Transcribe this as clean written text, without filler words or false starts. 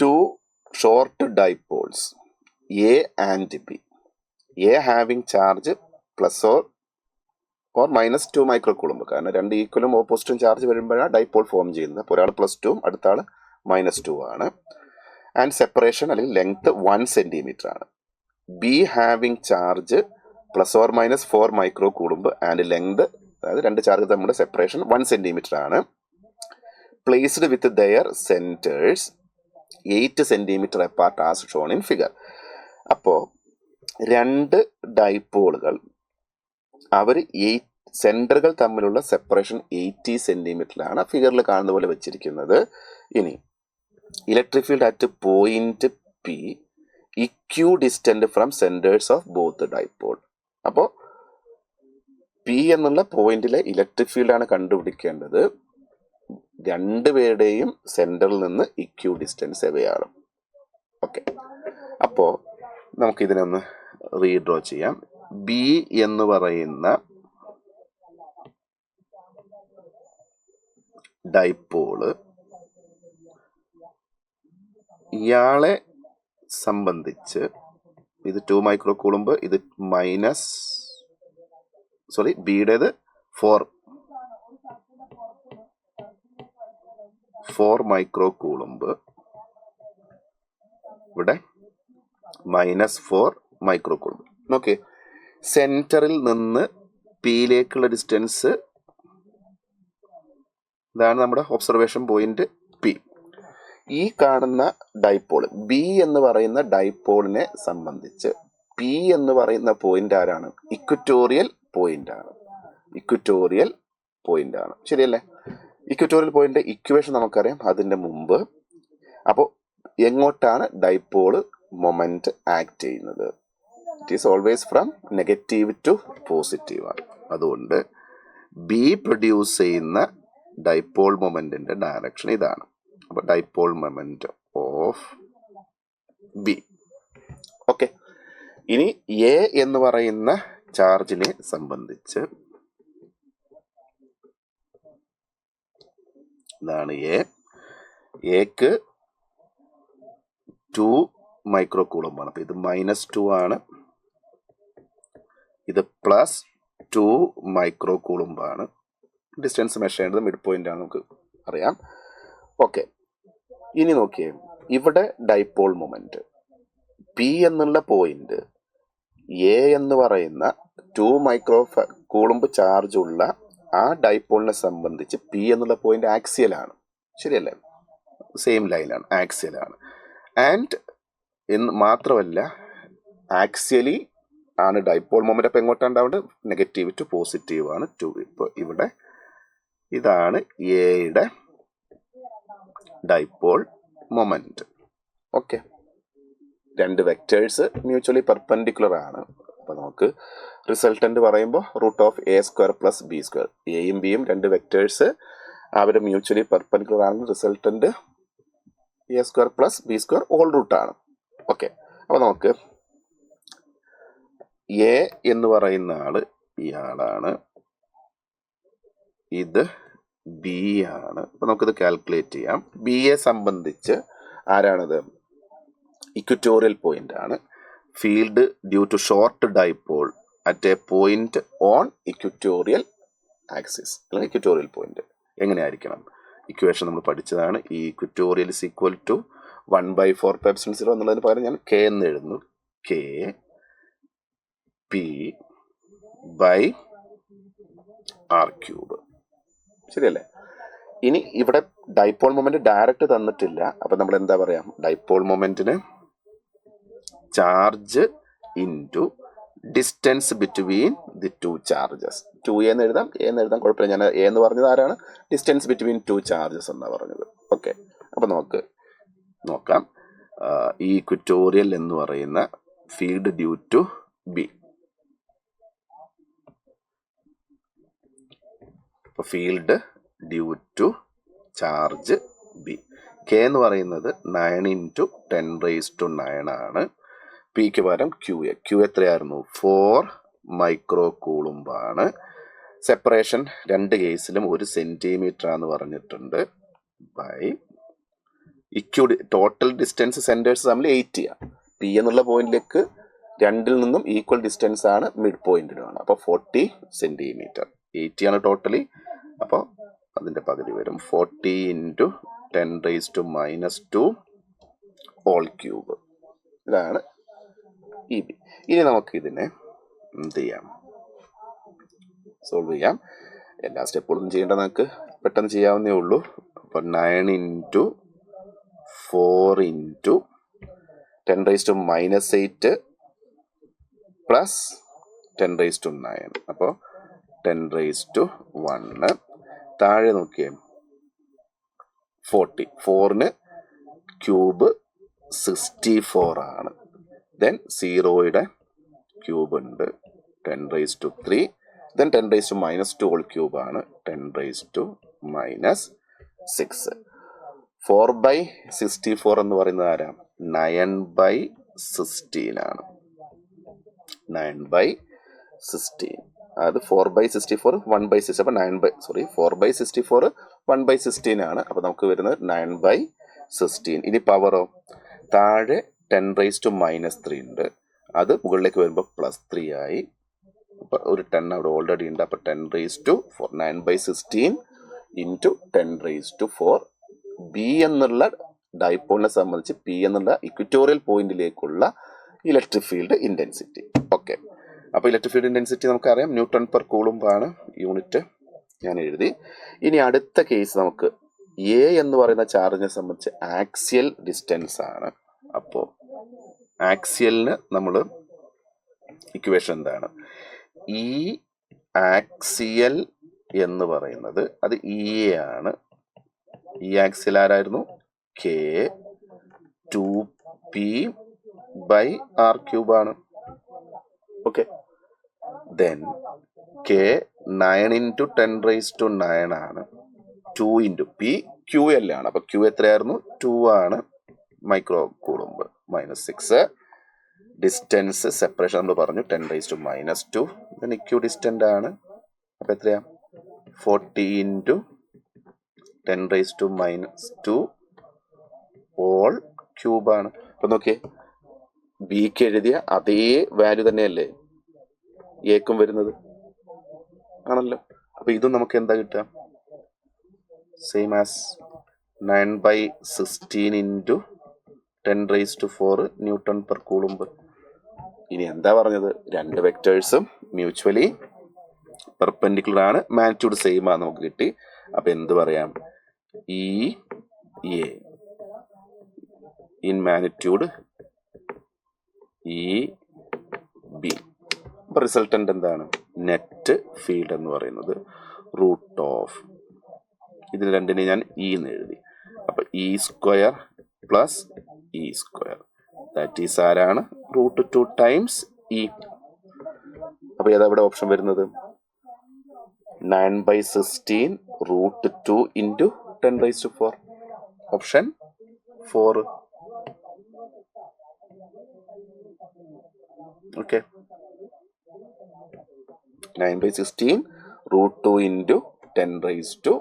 two short dipoles A and B. A having charge plus or minus 2 microcoulomb. കാരണം രണ്ട് ഈക്വലും ഓപ്പോസിറ്റും charge വരുമ്പോഴാണ് ഡൈപോൾ ഫോം ചെയ്യുന്നത്. അപ്പോൾ ഒരാൾ +2 അടുത്ത ആൾ -2 ആണ്. ആൻഡ് സെപ്പറേഷൻ അല്ലെങ്കിൽ ലെങ്ത് 1 സെന്റിമീറ്റർ ആണ്. Be having charge ±4 microcoulomb and length, അതായത് രണ്ട് ചാർജ് തമ്മിലുള്ള സെപ്പറേഷൻ 1 സെന്റിമീറ്റർ ആണ്. Placed with their centres 8 centimetre apart as shown in figure. അപ്പോൾ രണ്ട് ഡൈപോളുകൾ അവർ സെന്ററുകൾ തമ്മിലുള്ള സെപ്പറേഷൻ 80 സെന്റിമീറ്ററിലാണ് ഫിഗറിൽ കാണുന്ന പോലെ വെച്ചിരിക്കുന്നത്. ഇനി electric field at point P equi distant from centres of both dipole. അപ്പോൾ പി എന്നുള്ള പോയിന്റിലെ ഇലക്ട്രിക് ഫീൽഡാണ് കണ്ടുപിടിക്കേണ്ടത്. രണ്ടുപേരുടെയും സെന്ററിൽ നിന്ന് ഇക്യൂ ഡിസ്റ്റൻസ് എവയാണ്. ഓക്കെ, അപ്പോൾ നമുക്കിതിനൊന്ന് റീഡ്രോ ചെയ്യാം. ബി എന്ന് പറയുന്ന ഡൈപോള് ഇയാളെ സംബന്ധിച്ച് ഇത് 2 മൈക്രോകൂളംബ്, ഇത് ബിയുടേത് 4 മൈക്രോകൂളംബ്, ഇവിടെ -4 മൈക്രോകൂളംബ്. ഓക്കെ, സെന്ററിൽ നിന്ന് പിയിലേക്കുള്ള ഡിസ്റ്റൻസ് ഇതാണ് നമ്മുടെ ഒബ്സർവേഷൻ പോയിന്റ് പി. ഈ കാണുന്ന ഡൈപോൾ ബി എന്ന് പറയുന്ന ഡൈപോളിനെ സംബന്ധിച്ച് പി എന്ന് പറയുന്ന പോയിന്റ് ആരാണ്? ഇക്വറ്റോറിയൽ പോയിന്റ് ആണ്. ശരിയല്ലേ? ഇക്വറ്റോറിയൽ പോയിന്റ് ഇക്വേഷൻ നമുക്കറിയാം അതിന്റെ മുമ്പ്. അപ്പോൾ എങ്ങോട്ടാണ് ഡൈപോള് മൊമെന്റ് ആക്ട് ചെയ്യുന്നത്? It is always from negative to positive ആണ്. അതുകൊണ്ട് ബി പ്രൊഡ്യൂസ് ചെയ്യുന്ന ഡൈപോൾ മൊമെന്റിന്റെ ഡയറക്ഷൻ ഇതാണ്. അപ്പൊ dipole moment of B. Okay, ഇനി എ എന്ന് പറയുന്ന ചാർജിനെ സംബന്ധിച്ച് ഇതാണ് എക്ക് 2 മൈക്രോകൂളംബ് ആണ്. അപ്പൊ ഇത് -2 ആണ്, ഇത് +2 മൈക്രോകൂളംബ് ആണ്. ഡിസ്റ്റൻസ് മെഷർ ചെയ്യേണ്ടത് മിഡ് പോയിന്റ് ആണ്, നമുക്ക് അറിയാം. ഓക്കെ, ഇനി നോക്കിയേ, ഇവിടെ ഡൈപോൾ മൊമെന്റ് പി എന്നുള്ള പോയിന്റ് എ എന്ന് പറയുന്ന 2 മൈക്രോകൂളംബ് ചാർജ് ഉള്ള ആ ഡൈപോളിനെ സംബന്ധിച്ച് പി എന്നുള്ള പോയിന്റ് ആക്സിയൽ ആണ്. ശരിയല്ലേ? സെയിം ലൈനാണ്, ആക്സിയൽ ആണ്. ആൻഡ് എന്ന് മാത്രമല്ല ആക്സിയലി ആണ് ഡൈപോൾ മൊമെന്റ്. അപ്പം എങ്ങോട്ടാണ് ഉണ്ടാവേണ്ടത്? നെഗറ്റീവ് ടു പോസിറ്റീവ് ആണ് 2. ഇപ്പോൾ ഇവിടെ ഇതാണ് എയുടെ ഡൈപോൾ മൊമെന്റ്. ഓക്കെ, രണ്ട് വെക്ടേഴ്സ് മ്യൂച്വലി പെർപെൻഡിക്കുലർ ആണ്. അപ്പോൾ നമുക്ക് റിസൾട്ടന്റ് പറയുമ്പോൾ √(a² + b²). എയും ബിയും രണ്ട് വെക്ടേഴ്സ്, അവർ മ്യൂച്വലി പെർപെൻഡിക്കുലർ ആണ്. Resultant (a² + b² whole root ആണ്. ഓക്കെ, അപ്പോൾ നമുക്ക് എ എന്ന് പറയുന്ന ആള് ഇയാളാണ്, ഇത് ബി ആണ്. അപ്പൊ നമുക്കിത് കാൽക്കുലേറ്റ് ചെയ്യാം. ബിയെ സംബന്ധിച്ച് ആരാണത്? ഇക്വറ്റോറിയൽ പോയിന്റ് ആണ്. Field due to short dipole at a point on equatorial axis അല്ലെങ്കിൽ ഇക്വറ്റോറിയൽ പോയിന്റ്. എങ്ങനെയായിരിക്കണം? ഇക്വേഷൻ നമ്മൾ പഠിച്ചതാണ്. ഈ ഇക്വറ്റോറിയൽ ഇസ് ഈക്വൽ ടു 1/4 π0 എന്നുള്ളതിന് പകരം ഞാൻ കെ എന്ന് എഴുതുന്നു. K P by r³. ശരിയല്ലേ? ഇനി ഇവിടെ ഡൈപോൾ മൊമെന്റ് ഡയറക്റ്റ് തന്നിട്ടില്ല. അപ്പൊ നമ്മൾ എന്താ പറയാ? ഡൈപോൾ മൊമെന്റിന് charge into distance between the 2 charges. 2a എന്ന് എഴുതാം, a എന്ന് എഴുതാം, കുഴപ്പമില്ല. ഞാൻ a എന്ന് പറഞ്ഞത് ആരാണ്? ഡിസ്റ്റൻസ് ബിറ്റ്വീൻ 2 ചാർജസ് എന്നാണ് പറഞ്ഞത്. ഓക്കെ, അപ്പൊ നമുക്ക് നോക്കാം. ഈ ഇക്വറ്റോറിയൽ എന്ന് പറയുന്ന field due to B. Field due to charge B. K എന്ന് പറയുന്നത് 9 × 10⁻⁹ ആണ്. പിക്ക് പകരം ക്യൂ എത്രയായിരുന്നു? 4 മൈക്രോകൂളംബ് ആണ്. സെപ്പറേഷൻ രണ്ട് കേസിലും 1 സെന്റിമീറ്റർ ആണെന്ന് പറഞ്ഞിട്ടുണ്ട്. ബൈ ടോട്ടൽ ഡിസ്റ്റൻസ് സെൻറ്റേഴ്സ് തമ്മിൽ 80 ആണ്. പി എന്നുള്ള പോയിന്റിലേക്ക് രണ്ടിൽ നിന്നും ഈക്വൽ ഡിസ്റ്റൻസ് ആണ് മിഡ് പോയിന്റിനുമാണ്. അപ്പോൾ 40 സെൻറ്റിമീറ്റർ. 80 ആണ് ടോട്ടലി. അപ്പോൾ അതിൻ്റെ പകുതി വരും 40 × 10⁻²² ഇതാണ് ഇ ബി. ഇനി നമുക്ക് ഇതിനെ എന്ത് ചെയ്യാം, സോൾവ് ചെയ്യാം. എല്ലാ സ്റ്റെപ്പുകളും ചെയ്യേണ്ട നമുക്ക് പെട്ടെന്ന് ചെയ്യാവുന്നേ ഉള്ളൂ. അപ്പോൾ 9 × 4 × 10⁻⁻8 പ്ലസ് 10⁻⁹. അപ്പോൾ 10⁻1. താഴെ നോക്കിയേ 40. 4ന് ക്യൂബ് 64 ആണ്. ദെൻ 0യുടെ ക്യൂബ് ഉണ്ട് 10⁻3. ദെൻ 10⁻⁻² ആണ് 10⁻⁻6. 4/64 എന്ന് പറയുന്നത് ആരാ? 9/16 ആണ്. 9/16. അത് 4/64 1/6. അപ്പോൾ 4/64 1/16 ആണ്. അപ്പോൾ നമുക്ക് വരുന്നത് 9/16. ഇനി പവറോ, താഴെ 10⁻³ ഉണ്ട്. അത് മുകളിലേക്ക് വരുമ്പോൾ +3 ആയി. അപ്പോൾ ഒരു 10 അവിടെ ഓൾറെഡി ഉണ്ട്. അപ്പോൾ 10⁻4 9/16 × 10⁻4. ബി എന്നുള്ള ഡൈപോളിനെ സംബന്ധിച്ച് പി എന്നുള്ള ഇക്വറ്റോറിയൽ പോയിന്റിലേക്കുള്ള ഇലക്ട്രിക് ഫീൽഡ് ഇൻറ്റൻസിറ്റി. ഓക്കെ, അപ്പോൾ ഇലക്ട്രിക് ഫീൽഡ് ഇൻറ്റൻസിറ്റി നമുക്കറിയാം, N/Coulomb ആണ് യൂണിറ്റ്. ഞാൻ എഴുതി. ഇനി അടുത്ത കേസ് നമുക്ക് എ എന്ന് പറയുന്ന ചാർജിനെ സംബന്ധിച്ച് ആക്സിയൽ ഡിസ്റ്റൻസ് ആണ്. അപ്പോൾ ആക്സിയലിന് നമ്മൾ ഇക്വേഷൻ എന്താണ്? ഈ ആക്സിയൽ എന്ന് പറയുന്നത് അത് ഇ ആണ്. ഈ ആക്സിയൽ ആരായിരുന്നു? K 2p/r³ ആണ്. ഓക്കെ, ദെൻ K 9 × 10⁻9 ആണ്. 2 × p QL ആണ്. അപ്പോൾ Q എത്രയായിരുന്നു? 2 ആണ് മൈക്രോ കൂളംബ്. -6. ഡിസ്റ്റൻസ് സെപ്പറേഷൻ നമ്മൾ പറഞ്ഞു 10⁻². ദെൻ ഇക്യു ഡിസ്റ്റൻ്റ് ആണ്. അപ്പോൾ എത്രയാ? 40 × 10⁻²³ ആണ്. അപ്പോൾ നോക്കിയേ, ബിക്ക് എഴുതിയ അതേ വാല്യൂ തന്നെയല്ലേ എക്കും വരുന്നത്? ആണല്ലോ. അപ്പോൾ ഇതും നമുക്ക് എന്താ കിട്ടുക? Same as 9/16 × 10⁻⁴ N/Coulomb. ഇനി എന്താ പറഞ്ഞത്? രണ്ട് വെക്ടേഴ്സും മ്യൂച്വലി പെർപെൻഡിക്കുലർ ആണ്, മാഗ്നിറ്റ്യൂഡ് സെയിം ആണ് നമുക്ക് കിട്ടി. അപ്പം എന്ത് പറയാം? E A in magnitude E B. അപ്പം റിസൾട്ടൻ്റ് എന്താണ്? നെറ്റ് ഫീൽഡ് എന്ന് പറയുന്നത് √ ഇതിന് രണ്ടിനെ ഞാൻ ഇ എന്ന് എഴുതി. അപ്പം E² + E². ദാറ്റ് ഈസ് ആരാണ്? √2 ടൈംസ് ഇ. അപ്പോൾ ഏതാ ഇവിടെ ഓപ്ഷൻ വരുന്നത്? 9/16 √2 × 10⁻⁴. ഓപ്ഷൻ 4. ഓക്കെ, 9/16 √2 × 10⁻⁴.